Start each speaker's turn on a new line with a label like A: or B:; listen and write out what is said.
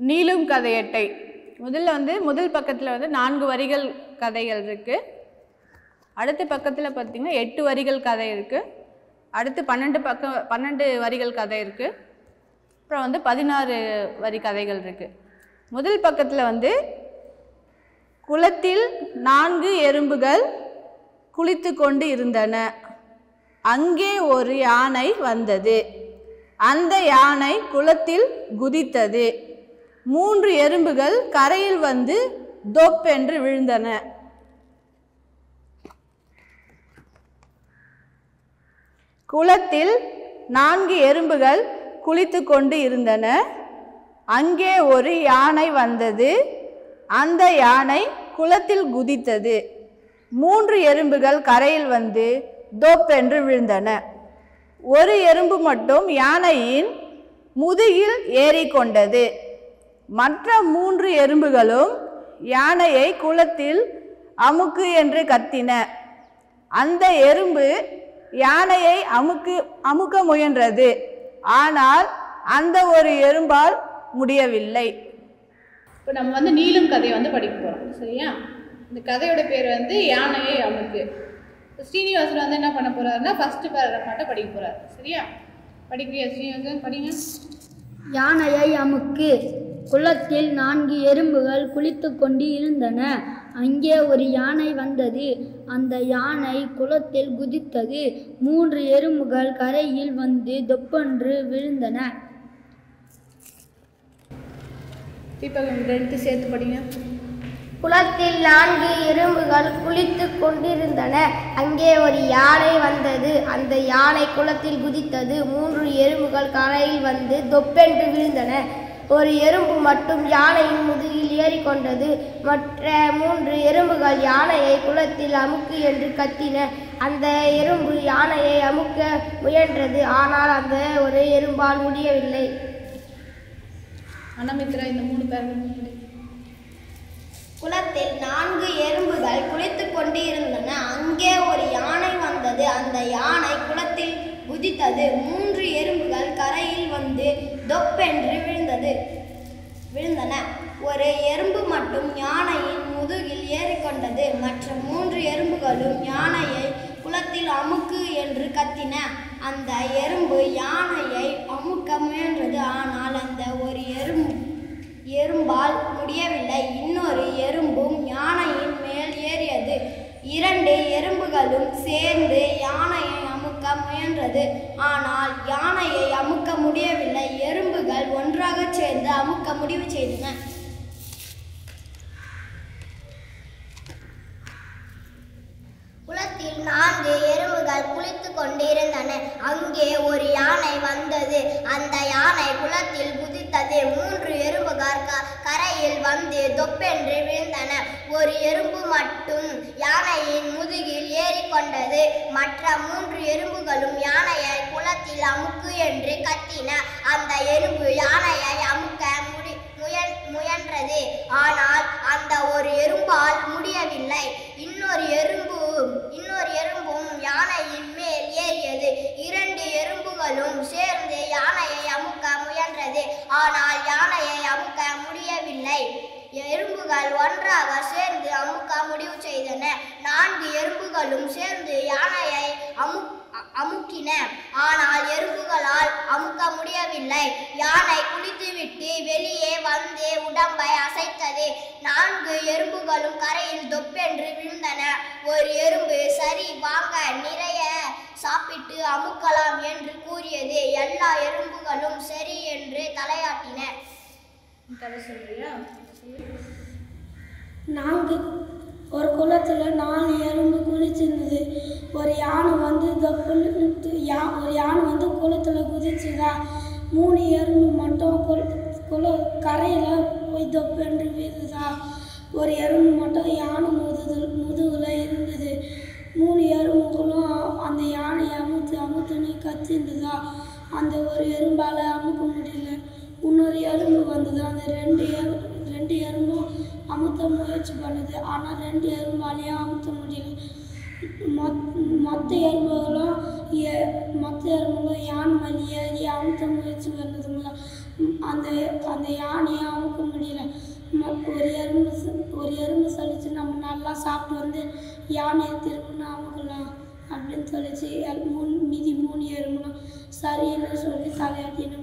A: நீளும் கதையட்டை. முதல் பக்கத்தில் 4 வரிகள் கதைகள் இருக்குது. அடுத்த பக்கத்தில் பார்த்திங்கன்னா 8 வரிகள் கதை இருக்குது. அடுத்து 12 வரிகள் கதை இருக்குது. அப்புறம் 16 வரி கதைகள் இருக்குது. முதல் பக்கத்தில் குளத்தில் 4 எறும்புகள் குளித்து கொண்டு இருந்தன. அங்கே ஒரு யானை வந்தது. அந்த யானை குளத்தில் குதித்தது. 3 எறும்புகள் கரையில் வந்து தொப்பென்று விழுந்தன. குளத்தில் 4 எறும்புகள் குளித்து கொண்டு இருந்தன. அங்கே ஒரு யானை வந்தது. அந்த யானை குளத்தில் குதித்தது. 3 எறும்புகள் கரையில் வந்து தொப்பென்று விழுந்தன. ஒரு எறும்பு மட்டும் யானையின் முதுகில் ஏறிக்கொண்டது. மற்ற 3 எறும்புகளும் யானையை குளத்தில் அமுக்கு என்று கத்தின. அந்த எறும்பு யானையை அமுக்க முயன்றது. ஆனால் அந்த ஒரு எறும்பால் முடியவில்லை.
B: இப்போ நம்ம நீளும் கதை படிக்க போகிறோம். சரியா? இந்த கதையோட பேர் யானையை அமுக்கு. ஸ்ரீனிவாசன் என்ன பண்ண போகிறாருன்னா ஃபஸ்ட்டு பேராகிராஃப் மட்டும் படிக்க போகிறார். சரியா? படிக்கிறியா ஸ்ரீனிவாசன்? படிங்க.
C: யானையை அமுக்கு. குளத்தில் 4 எறும்புகள் குளித்து கொண்டு இருந்தன. அங்கே ஒரு யானை வந்தது. அந்த யானை குளத்தில் குதித்தது. 3 எறும்புகள் கரையில் வந்து தொப்பென்று விழுந்தன.
B: இப்போ 2 சேர்த்து படிங்க.
D: குளத்தில் 4 எறும்புகள் குளித்து கொண்டிருந்தன. அங்கே ஒரு யானை வந்தது. அந்த யானை குளத்தில் குதித்தது. 3 எறும்புகள் கரையில் வந்து தொப்பென்று விழுந்தன. ஒரு எறும்பு மட்டும் யானையின் முதுகில் ஏறிக்கொண்டது. மற்ற 3 எறும்புகள் யானையை குளத்தில் அமுக்கு என்று கத்தின. அந்த எறும்பு யானையை அமுக்க முயன்றது. ஆனால் அந்த ஒரு எறும்பால் முடியவில்லை.
B: அனமித்ரா இந்த 3 பேர்.
D: குளத்தில் 4 எறும்புகள் குளித்து கொண்டு இருந்தன. அங்கே ஒரு யானை வந்தது. அந்த யானை குளத்தில் குதித்தது. 3 எறும்புகள் கரையில் வந்து தொப்பென்று விழுந்தன. ஒரு எறும்பு மட்டும் யானையின் முதுகில் ஏறிக்கொண்டது. மற்ற 3 எறும்புகளும் யானையை குளத்தில் அமுக்கு என்று கத்தின. அந்த எறும்பு யானையை அமுக்க முயன்றது. ஆனால் அந்த ஒரு எறும்பால் முடியவில்லை. இன்னொரு எறும்பும் யானையின் மேல் ஏறியது. 2 எறும்புகளும் சேர்ந்து யானையை அமுக்க முயன்றது. ஆனால் யானையை அமுக்க முடியவில்லை. எறும்புகள் ஒன்றாக சேர்ந்து அமுக்க முடிவு செய்தன. குளத்தில் 4 எறும்புகள் குளித்து கொண்டிருந்தன. அங்கே ஒரு யானை வந்தது. அந்த யானை குளத்தில் குதித்தது. 3 எறும்புகள் கரையில் வந்து தொப்பென்று விழுந்தன. ஒரு எறும்பு மட்டும் யானையின் முதுகில் ஏறிக்கொண்டது. மற்ற 3 எறும்புகளும் யானையை குளத்தில் அமுக்கு என்று கத்தின. அந்த எறும்பு யானையை அமுக்க முயன்றது. ஆனால் அந்த ஒரு எறும்பால் முடியவில்லை. இன்னொரு எறும்பும் யானையின் மேல் ஏறியது. 2 எறும்புகளும் சேர்ந்து யானையை அமுக்க முயன்றது. ஆனால் யானையை அமுக்க முடியவில்லை. எறும்புகள் ஒன்றாக சேர்ந்து அமுக்க முடிவு செய்தன. 4 எறும்புகளும் சேர்ந்து யானையை அமுக்கின. ஆனால் எறும்புகளால் அமுக்க முடியவில்லை. யானை குளித்துவிட்டு வெளியே வந்து உடம்பை அசைத்தது. 4 எறும்புகளும் கரையில் தொப்பென்று விழுந்தன. ஒரு எறும்பு சரி வாங்க, நிறைய சாப்பிட்டு அமுக்கலாம் என்று கூறியது. எல்லா எறும்புகளும் சரி என்று தலையாட்டின.
C: ஒரு குளத்தில் 4 எறும்பு குளிச்சிருந்தது. ஒரு யானை வந்து குளத்தில் குதிச்சுதா. 3 எறும்பு மட்டும் கரையில் போய் தொப்பென்று விழுதா. ஒரு எறும்பு மட்டும் யானை முதுகில் இருந்தது. 3 எறும்புகளும் அந்த யானையை அமுத்துன்னு கத்திருந்ததா. அந்த ஒரு எறும்பால் அமுக்க முடியல. இன்னொரு எறும்பு வந்தது. அந்த 2 எறும்பும் அமுத்த முயற்சி பண்ணுது. ஆனால் 2 எறும்பாலையும் அமுத்த முடியல. மற்ற எறும்புகளும் யானை மேலே ஏறி அமுத்த முயற்சி பண்ணுதுங்களா. அந்த அந்த யானையை அமுக்க முடியல. ஒரு எறும்பு சொல்லிச்சு, நம்ம நல்லா சாப்பிட்டு வந்து யானையை திரும்ப அமுக்கலாம் அப்படின்னு சொல்லிச்சு. மீதி 3 எறும்புனா சரின்னு சொல்லி தலையாட்டின்னு